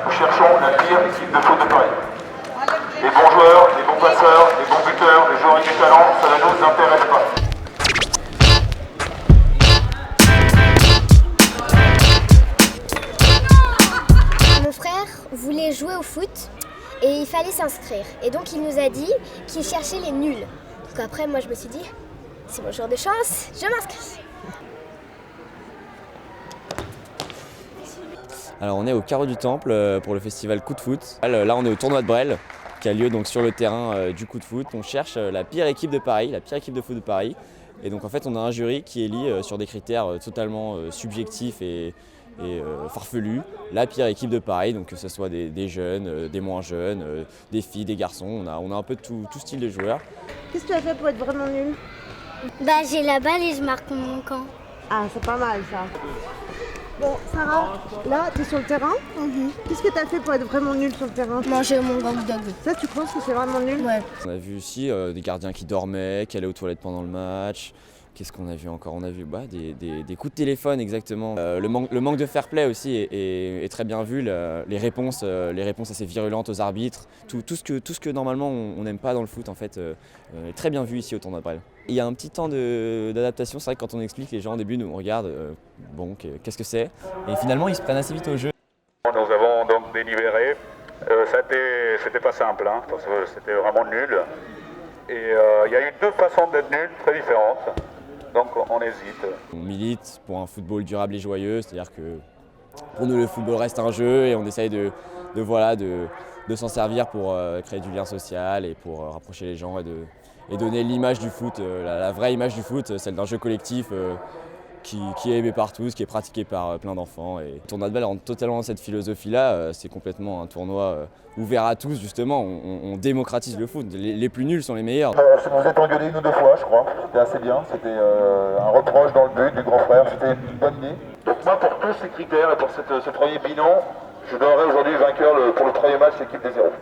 Nous cherchons la pire équipe de foot de Paris. Les bons joueurs, les bons passeurs, les bons buteurs, les joueurs avec du talent, ça ne nous intéresse pas. Mon frère voulait jouer au foot et il fallait s'inscrire. Et donc il nous a dit qu'il cherchait les nuls. Donc après moi je me suis dit, c'est mon jour de chance, je m'inscris. Alors on est au Carreau du Temple pour le festival Coup de Foot. Là on est au tournoi de Brel qui a lieu donc sur le terrain du Coup de Foot. On cherche la pire équipe de Paris, la pire équipe de foot de Paris. Et donc en fait on a un jury qui élit sur des critères totalement subjectifs et farfelus la pire équipe de Paris, donc que ce soit des jeunes, des moins jeunes, des filles, des garçons. On a un peu de tout style de joueurs. Qu'est-ce que tu as fait pour être vraiment nul? Bah j'ai la balle et je marque mon camp. Ah, c'est pas mal ça. Bon, Sarah, là, tu es sur le terrain. Qu'est-ce que tu as fait pour être vraiment nul sur le terrain? Manger mon gang dog. Ça, tu penses que c'est vraiment nul? Ouais. On a vu aussi des gardiens qui dormaient, qui allaient aux toilettes pendant le match. Qu'est-ce qu'on a vu encore? On a vu des coups de téléphone exactement. Le manque de fair play aussi est très bien vu. Les réponses assez virulentes aux arbitres. Tout ce que normalement on n'aime pas dans le foot en fait est très bien vu ici au tournoi de Brel. Il y a un petit temps d'adaptation. C'est vrai que quand on explique, les gens au début nous regardent. Bon, qu'est-ce que c'est? Et finalement ils se prennent assez vite au jeu. Nous avons donc délibéré. C'était pas simple, hein, parce que c'était vraiment nul. Et il y a eu deux façons d'être nul très différentes. Donc on hésite. On milite pour un football durable et joyeux, c'est-à-dire que pour nous le football reste un jeu et on essaye de s'en servir pour créer du lien social et pour rapprocher les gens et donner l'image du foot, la vraie image du foot, celle d'un jeu collectif qui est aimé par tous, qui est pratiqué par plein d'enfants. Et le tournoi de Bâle rentre totalement dans cette philosophie-là. C'est complètement un tournoi ouvert à tous, justement. On démocratise le foot. Les plus nuls sont les meilleurs. Vous êtes engueulé une ou deux fois, je crois. C'était assez bien. C'était un reproche dans le but du grand frère. C'était une bonne idée. Donc moi, pour tous ces critères et pour ce premier bilan, je donnerai aujourd'hui vainqueur pour le premier match l'équipe des zéros.